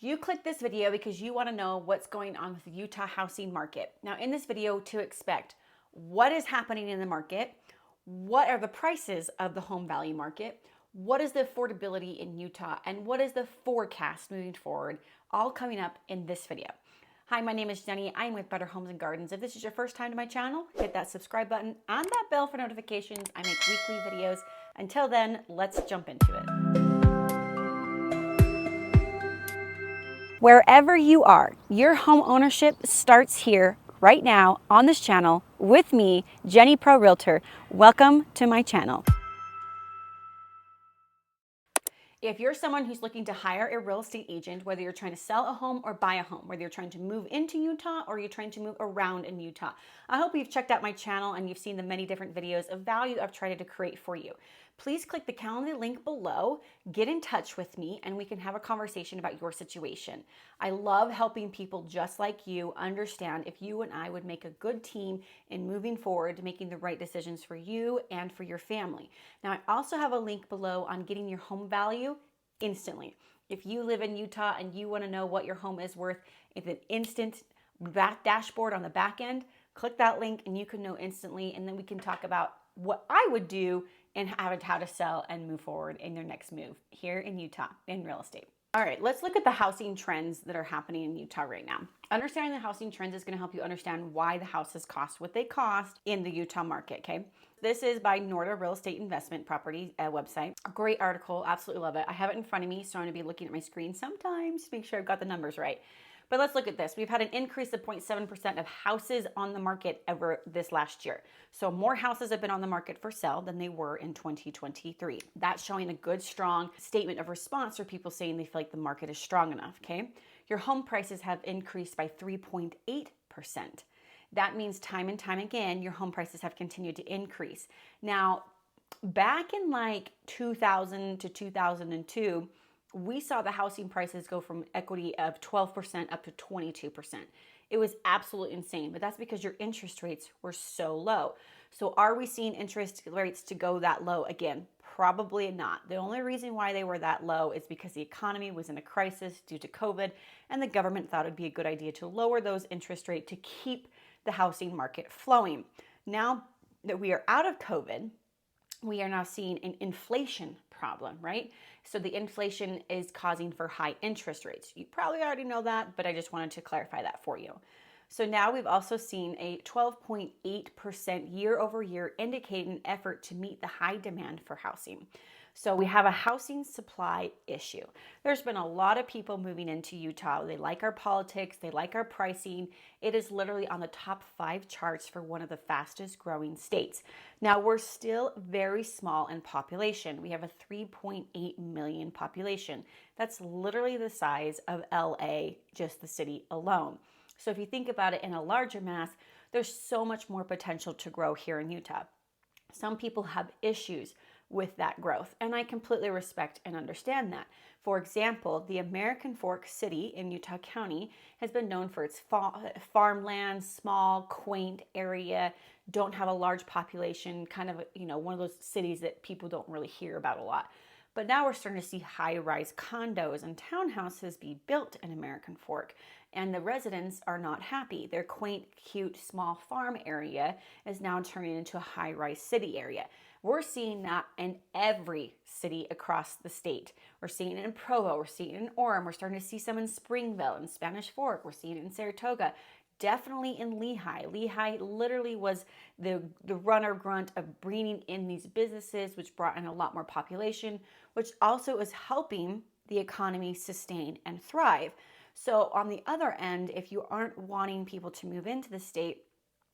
You clicked this video because you want to know what's going on with the Utah housing market. Now, in this video, to expect what is happening in the market, what are the prices of the home value market, what is the affordability in Utah, and what is the forecast moving forward, all coming up in this video. Hi, my name is Jenny. I'm with Better Homes and Gardens. If this is your first time to my channel, hit that subscribe button and that bell for notifications. I make weekly videos. Until then, let's jump into it. Wherever you are, your home ownership starts here right now on this channel with me, Jenny Pro Realtor. Welcome to my channel. If you're someone who's looking to hire a real estate agent, whether you're trying to sell a home or buy a home, whether you're trying to move into Utah or you're trying to move around in Utah, I hope you've checked out my channel and you've seen the many different videos of value I've tried to create for you. Please click the calendar link below, get in touch with me, and we can have a conversation about your situation. I love helping people just like you understand if you and I would make a good team in moving forward, making the right decisions for you and for your family. Now, I also have a link below on getting your home value instantly. If you live in Utah and you want to know what your home is worth, it's an instant dashboard on the back end. Click that link and you can know instantly, and then we can talk about what I would do and how to sell and move forward in your next move here in Utah in real estate. All right, let's look at the housing trends that are happening in Utah right now. Understanding the housing trends is going to help you understand why the houses cost what they cost in the Utah market, okay? This is by Norda Real Estate Investment Property website. A great article, absolutely love it. I have it in front of me, so I'm going to be looking at my screen sometimes to make sure I've got the numbers right. But let's look at this. We've had an increase of 0.7% of houses on the market over this last year. So more houses have been on the market for sale than they were in 2023. That's showing a good, strong statement of response for people saying they feel like the market is strong enough, okay? Your home prices have increased by 3.8%. That means time and time again, your home prices have continued to increase. Now, back in like 2000 to 2002, we saw the housing prices go from equity of 12% up to 22%. It was absolutely insane, but that's because your interest rates were so low. So are we seeing interest rates to go that low again? Probably not. The only reason why they were that low is because the economy was in a crisis due to COVID, and the government thought it'd be a good idea to lower those interest rates to keep the housing market flowing. Now that we are out of COVID, we are now seeing an inflation problem, right? So the inflation is causing for high interest rates. You probably already know that, but I just wanted to clarify that for you. So now we've also seen a 12.8% year over year, indicating an effort to meet the high demand for housing. So we have a housing supply issue. There's been a lot of people moving into Utah. They like our politics. They like our pricing. It is literally on the top 5 charts for one of the fastest growing states. Now, we're still very small in population. We have a 3.8 million population. That's literally the size of LA, just the city alone. So if you think about it in a larger mass, there's so much more potential to grow here in Utah. Some people have issues with that growth, and I completely respect and understand that. For example, the American Fork City in Utah County has been known for its farmland, small, quaint area, don't have a large population, kind of, one of those cities that people don't really hear about a lot. But now we're starting to see high-rise condos and townhouses be built in American Fork, and the residents are not happy. Their quaint, cute, small farm area is now turning into a high-rise city area. We're seeing that in every city across the state. We're seeing it in Provo, we're seeing it in Orem, we're starting to see some in Springville, in Spanish Fork, we're seeing it in Saratoga, definitely in Lehigh. Lehigh literally was the runner grunt of bringing in these businesses, which brought in a lot more population, which also is helping the economy sustain and thrive. So on the other end, if you aren't wanting people to move into the state,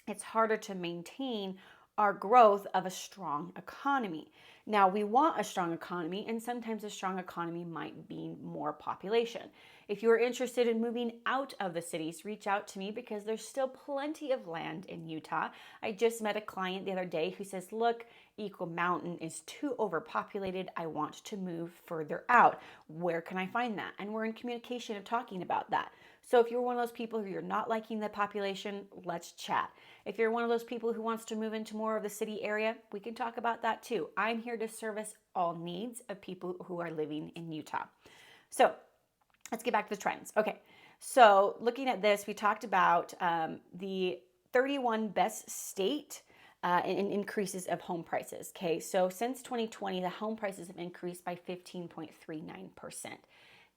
it's harder to maintain our growth of a strong economy. Now, we want a strong economy, and sometimes a strong economy might mean more population. If you're interested in moving out of the cities, reach out to me because there's still plenty of land in Utah. I just met a client the other day who says, look, Eagle Mountain is too overpopulated. I want to move further out. Where can I find that? And we're in communication of talking about that. So if you're one of those people who you're not liking the population, let's chat. If you're one of those people who wants to move into more of the city area, we can talk about that too. I'm here to service all needs of people who are living in Utah. So let's get back to the trends. Okay, so looking at this, we talked about the 31 best state in increases of home prices. Okay, so since 2020, the home prices have increased by 15.39%.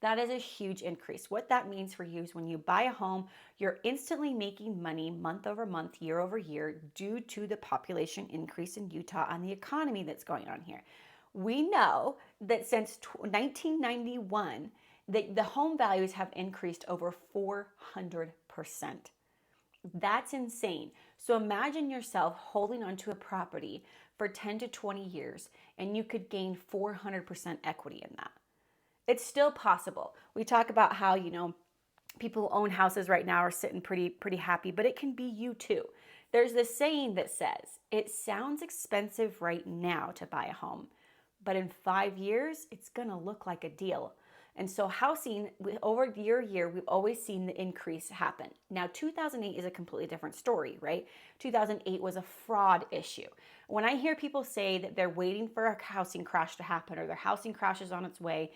That is a huge increase. What that means for you is when you buy a home, you're instantly making money month over month, year over year, due to the population increase in Utah and the economy that's going on here. We know that since 1991, the home values have increased over 400%. That's insane. So imagine yourself holding onto a property for 10 to 20 years and you could gain 400% equity in that. It's still possible. We talk about how, people who own houses right now are sitting pretty happy, but it can be you too. There's this saying that says, it sounds expensive right now to buy a home, but in 5 years, it's gonna look like a deal. And so housing, over year, we've always seen the increase happen. Now, 2008 is a completely different story, right? 2008 was a fraud issue. When I hear people say that they're waiting for a housing crash to happen or their housing crash is on its way,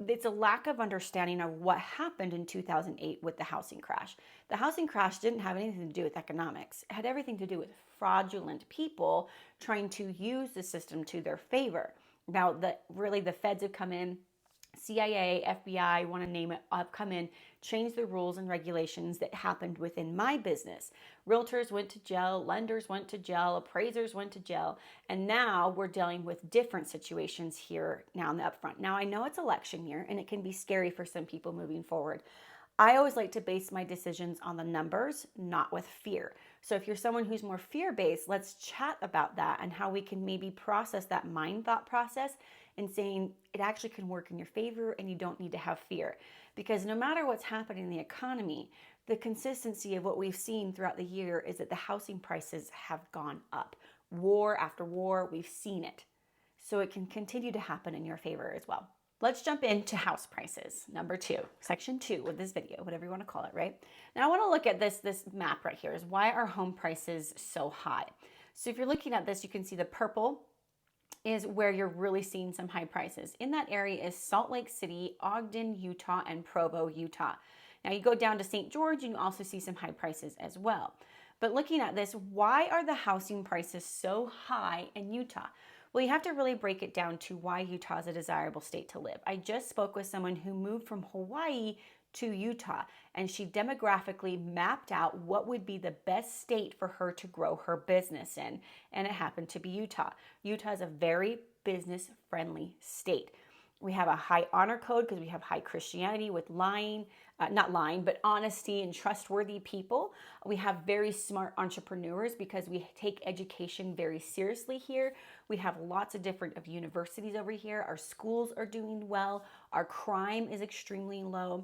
it's a lack of understanding of what happened in 2008 with the housing crash. The housing crash didn't have anything to do with economics. It had everything to do with fraudulent people trying to use the system to their favor. Now, the feds have come in, CIA, FBI, want to name it, have come in, changed the rules and regulations that happened within my business. Realtors went to jail, lenders went to jail, appraisers went to jail, and now we're dealing with different situations here now in the upfront. Now, I know it's election year and it can be scary for some people moving forward. I always like to base my decisions on the numbers, not with fear. So if you're someone who's more fear-based, let's chat about that and how we can maybe process that mind thought process and saying it actually can work in your favor and you don't need to have fear. Because no matter what's happening in the economy, the consistency of what we've seen throughout the year is that the housing prices have gone up. War after war, we've seen it. So it can continue to happen in your favor as well. Let's jump into house prices. Number 2, section 2 of this video, whatever you want to call it, right? Now I want to look at this map right here is why are home prices so high? So if you're looking at this, you can see the purple is where you're really seeing some high prices. In that area is Salt Lake City, Ogden, Utah, and Provo, Utah. Now you go down to St. George and you also see some high prices as well. But looking at this, why are the housing prices so high in Utah? Well, you have to really break it down to why Utah is a desirable state to live. I just spoke with someone who moved from Hawaii to Utah, and she demographically mapped out what would be the best state for her to grow her business in, and it happened to be Utah. Utah is a very business-friendly state. We have a high honor code because we have high Christianity with not lying, but honesty and trustworthy people. We have very smart entrepreneurs because we take education very seriously here. We have lots of different universities over here. Our schools are doing well. Our crime is extremely low.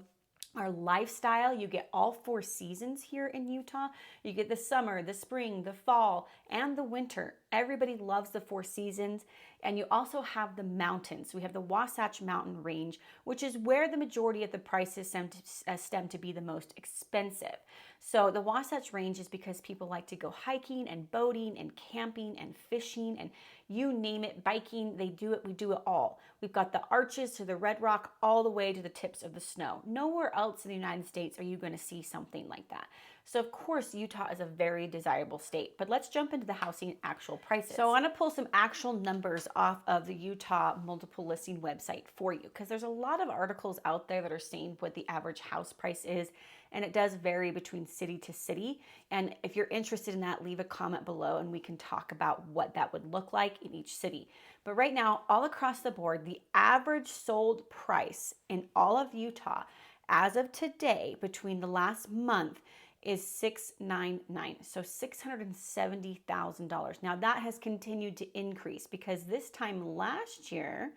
Our lifestyle, you get all 4 seasons here in Utah. You get the summer, the spring, the fall, and the winter. Everybody loves the 4 seasons. And you also have the mountains. We have the Wasatch Mountain Range, which is where the majority of the prices stem to be the most expensive. So the Wasatch Range is because people like to go hiking and boating and camping and fishing and you name it, biking, they do it, we do it all. We've got the arches to the Red Rock all the way to the tips of the snow. Nowhere else in the United States are you going to see something like that. So of course, Utah is a very desirable state, but let's jump into the housing actual prices. So I want to pull some actual numbers off of the Utah multiple listing website for you, because there's a lot of articles out there that are saying what the average house price is, and it does vary between city to city. And if you're interested in that, leave a comment below and we can talk about what that would look like in each city. But right now, all across the board, the average sold price in all of Utah as of today between the last month is $699, so $670,000. Now that has continued to increase because this time last year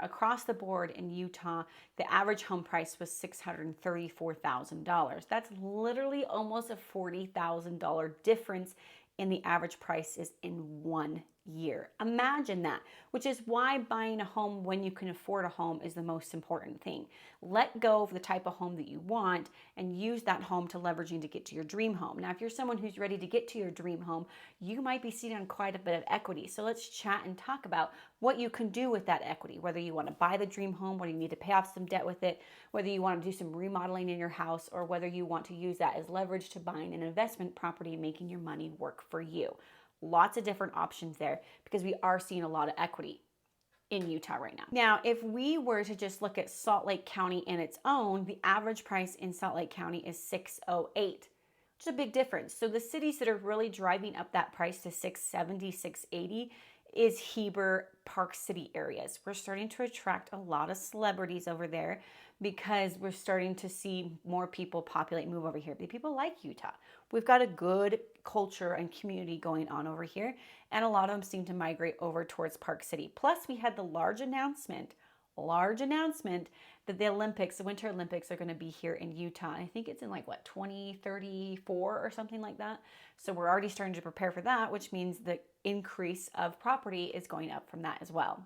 across the board in Utah, the average home price was $634,000. That's literally almost a $40,000 difference in the average prices in one year. Imagine that, which is why buying a home when you can afford a home is the most important thing. Let go of the type of home that you want and use that home to leveraging to get to your dream home. Now, if you're someone who's ready to get to your dream home, you might be sitting on quite a bit of equity. So let's chat and talk about what you can do with that equity, whether you want to buy the dream home, whether you need to pay off some debt with it, whether you want to do some remodeling in your house, or whether you want to use that as leverage to buying an investment property and making your money work for you. Lots of different options there because we are seeing a lot of equity in Utah right now. Now, if we were to just look at Salt Lake County in its own, the average price in Salt Lake County is $608, which is a big difference. So the cities that are really driving up that price to $670, $680 is Heber, Park City areas. We're starting to attract a lot of celebrities over there because we're starting to see more people populate, move over here. People like Utah. We've got a good culture and community going on over here, and a lot of them seem to migrate over towards Park City. Plus, we had the large announcement that the Olympics, the Winter Olympics, are going to be here in Utah. I think it's in 2034 or something like that. So we're already starting to prepare for that, which means the increase of property is going up from that as well.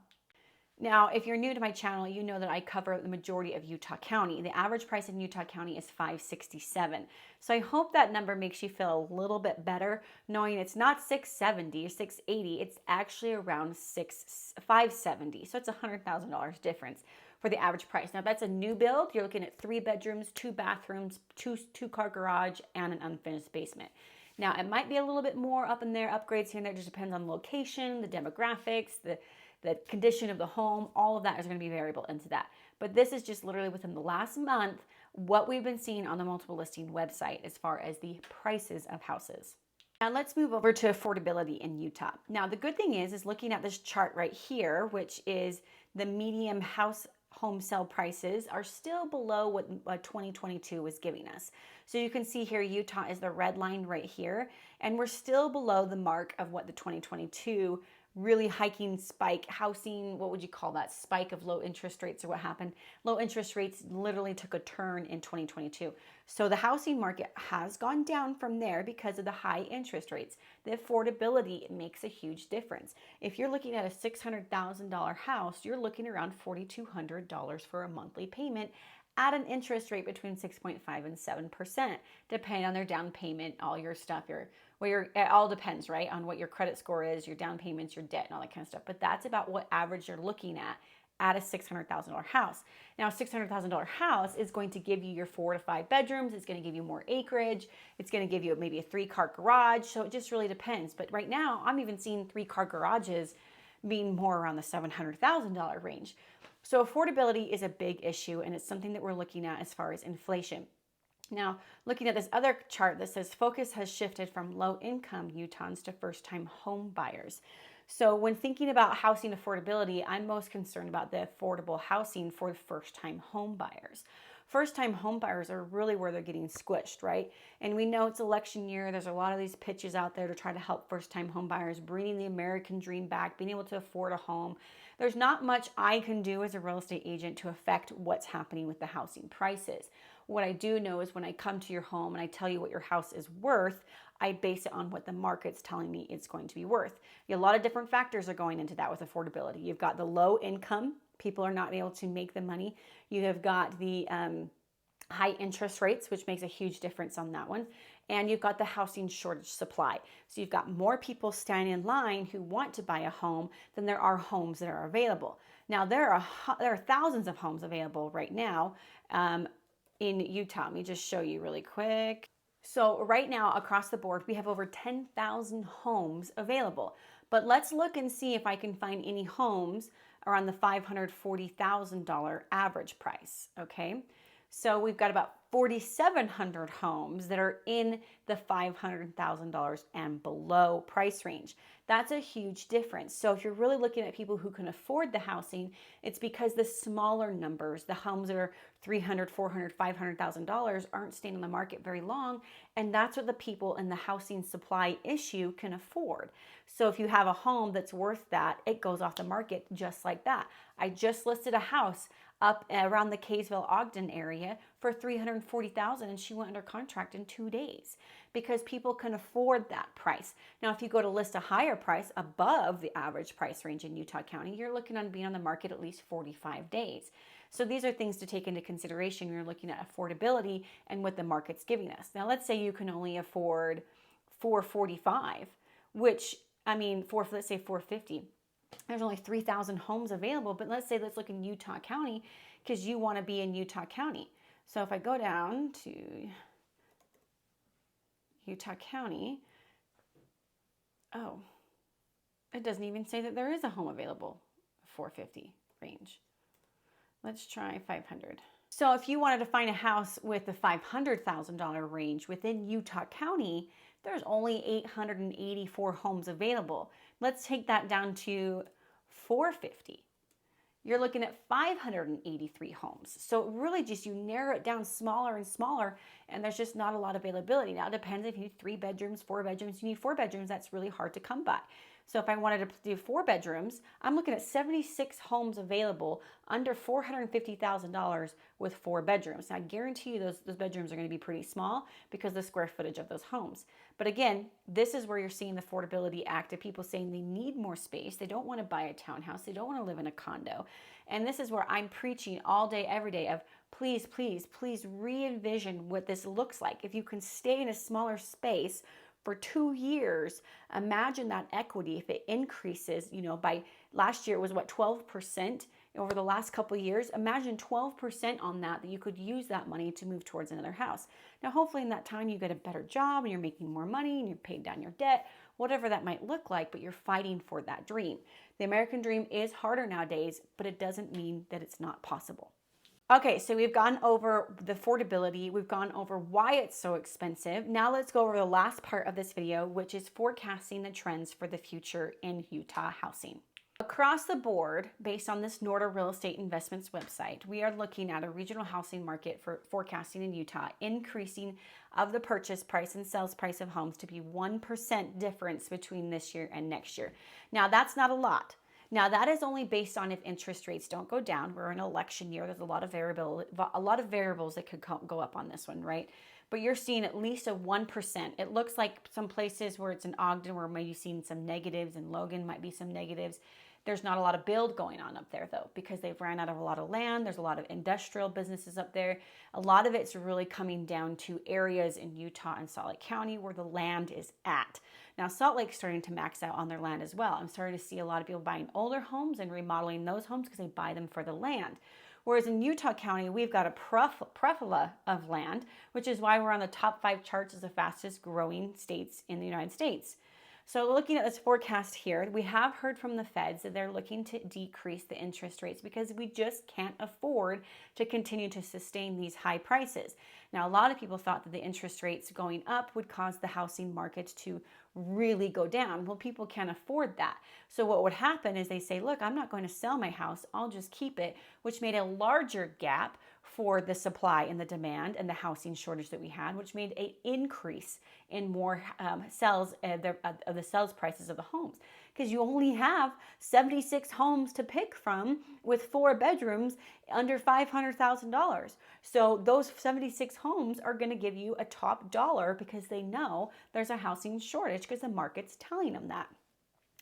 Now, if you're new to my channel, you know that I cover the majority of Utah County. The average price in Utah County is $567. So I hope that number makes you feel a little bit better, knowing it's not $670 or $680. It's actually around $570. So it's $100,000 difference for the average price. Now, that's a new build. You're looking at 3 bedrooms, 2 bathrooms, two-car garage, and an unfinished basement. Now, it might be a little bit more up in there, upgrades here and there. It just depends on the location, the demographics, the condition of the home. All of that is going to be variable into that. But this is just literally within the last month what we've been seeing on the multiple listing website as far as the prices of houses. Now let's move over to affordability in Utah. Now the good thing is looking at this chart right here, which is the medium home sale prices are still below what 2022 was giving us. So you can see here Utah is the red line right here, and we're still below the mark of what the 2022 really hiking spike housing, what would you call that, spike of low interest rates, or what happened? Low interest rates literally took a turn in 2022. So the housing market has gone down from there because of the high interest rates. The affordability makes a huge difference. If you're looking at a $600,000 house, you're looking around $4,200 for a monthly payment at an interest rate between 6.5 and 7%, depending on their down payment, all your stuff, it all depends, right, on what your credit score is, your down payments, your debt, and all that kind of stuff. But that's about what average you're looking at a $600,000 house. Now, a $600,000 house is going to give you your 4 to 5 bedrooms. It's going to give you more acreage. It's going to give you maybe a 3-car garage. So it just really depends. But right now, I'm even seeing 3-car garages being more around the $700,000 range. So affordability is a big issue, and it's something that we're looking at as far as inflation. Now, looking at this other chart that says focus has shifted from low-income Utahns to first-time home buyers. So when thinking about housing affordability, I'm most concerned about the affordable housing for first-time home buyers. First-time home buyers are really where they're getting squished, right? And we know it's election year. There's a lot of these pitches out there to try to help first-time home buyers, bringing the American dream back, being able to afford a home. There's not much I can do as a real estate agent to affect what's happening with the housing prices. What I do know is when I come to your home and I tell you what your house is worth, I base it on what the market's telling me it's going to be worth. A lot of different factors are going into that with affordability. You've got the low income. People are not able to make the money. You have got the high interest rates, which makes a huge difference on that one. And you've got the housing shortage supply. So you've got more people standing in line who want to buy a home than there are homes that are available. Now, there are thousands of homes available right now in Utah. Let me just show you really quick. So right now, across the board, we have over 10,000 homes available. But let's look and see if I can find any homes around the $540,000 average price, okay? So we've got about 4,700 homes that are in the $500,000 and below price range. That's a huge difference. So if you're really looking at people who can afford the housing, it's because the smaller numbers, the homes that are $300,000, $400,000, $500,000 aren't staying on the market very long. And that's what the people in the housing supply issue can afford. So if you have a home that's worth that, it goes off the market just like that. I just listed a house up around the Kaysville, Ogden area for $340,000, and she went under contract in 2 days. because people can afford that price. Now, if you go to list a higher price above the average price range in Utah County, you're looking on being on the market at least 45 days. So these are things to take into consideration when you're looking at affordability and what the market's giving us. Now, let's say you can only afford 445, which, I mean, let's say 450. There's only 3,000 homes available, but let's look in Utah County because you want to be in Utah County. So if I go down to Utah County, oh, it doesn't even say that there is a home available, 450 range. Let's try 500. So if you wanted to find a house with the $500,000 range within Utah County, there's only 884 homes available. Let's take that down to 450. You're looking at 583 homes. So really just you narrow it down smaller and smaller, and there's just not a lot of availability. Now it depends if you need 3 bedrooms, 4 bedrooms. You need 4 bedrooms, that's really hard to come by. So if I wanted to do 4 bedrooms, I'm looking at 76 homes available under $450,000 with 4 bedrooms. Now, I guarantee you those bedrooms are going to be pretty small because of the square footage of those homes. But again, this is where you're seeing the Affordability Act of people saying they need more space. They don't want to buy a townhouse. They don't want to live in a condo. And this is where I'm preaching all day, every day of please, please, please re-envision what this looks like. If you can stay in a smaller space for 2 years, imagine that equity if it increases, by last year it was 12% over the last couple of years. Imagine 12% on that you could use that money to move towards another house. Now, hopefully in that time you get a better job and you're making more money and you're paying down your debt, whatever that might look like, but you're fighting for that dream. The American dream is harder nowadays, but it doesn't mean that it's not possible. Okay, so we've gone over the affordability, we've gone over why it's so expensive. Now let's go over the last part of this video, which is forecasting the trends for the future in Utah housing. Across the board, based on this Norda Real Estate Investments website, we are looking at a regional housing market for forecasting in Utah, increasing of the purchase price and sales price of homes to be 1% difference between this year and next year. Now that's not a lot. Now that is only based on if interest rates don't go down. We're in an election year. There's a lot of variables that could go up on this one, right? But you're seeing at least a 1%. It looks like some places where it's in Ogden, where maybe seeing some negatives, and Logan might be some negatives. There's not a lot of build going on up there though, because they've ran out of a lot of land. There's a lot of industrial businesses up there. A lot of it's really coming down to areas in Utah and Salt Lake County where the land is at. Now, Salt Lake's starting to max out on their land as well. I'm starting to see a lot of people buying older homes and remodeling those homes because they buy them for the land. Whereas in Utah County, we've got a plethora of land, which is why we're on the top 5 charts as the fastest growing states in the United States. So looking at this forecast here, we have heard from the feds that they're looking to decrease the interest rates because we just can't afford to continue to sustain these high prices. Now, a lot of people thought that the interest rates going up would cause the housing market to really go down. Well, people can't afford that. So what would happen is they say, look, I'm not going to sell my house. I'll just keep it, which made a larger gap for the supply and the demand and the housing shortage that we had, which made an increase in more sales of the sales prices of the homes. Because you only have 76 homes to pick from with 4 bedrooms under $500,000. So those 76 homes are going to give you a top dollar because they know there's a housing shortage because the market's telling them that.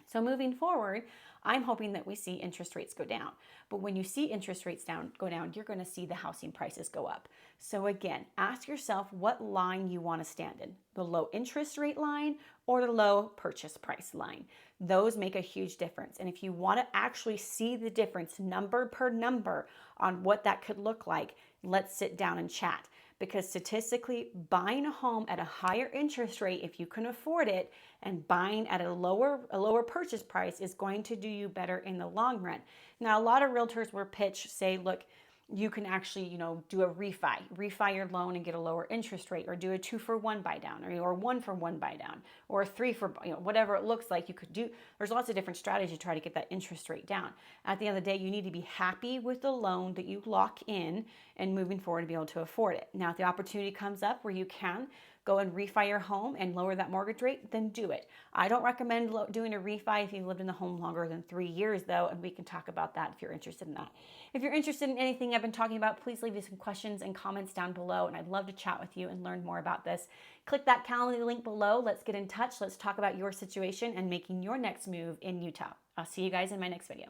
So moving forward, I'm hoping that we see interest rates go down. But when you see interest rates go down, you're going to see the housing prices go up. So again, ask yourself what line you want to stand in, the low interest rate line or the low purchase price line. Those make a huge difference. And if you want to actually see the difference number per number on what that could look like, let's sit down and chat. Because statistically, buying a home at a higher interest rate, if you can afford it, and buying at a lower purchase price is going to do you better in the long run. Now, a lot of realtors will pitch, say, look, you can actually, do a refi your loan and get a lower interest rate, or do a 2-for-1 buy down, or 1-for-1 buy down, or a 3-for, whatever it looks like you could do. There's lots of different strategies to try to get that interest rate down. At the end of the day, you need to be happy with the loan that you lock in and moving forward to be able to afford it. Now, if the opportunity comes up where you can go and refi your home and lower that mortgage rate, then do it. I don't recommend doing a refi if you've lived in the home longer than 3 years though, and we can talk about that if you're interested in that. If you're interested in anything I've been talking about, please leave me some questions and comments down below, and I'd love to chat with you and learn more about this. Click that Calendly link below. Let's get in touch. Let's talk about your situation and making your next move in Utah. I'll see you guys in my next video.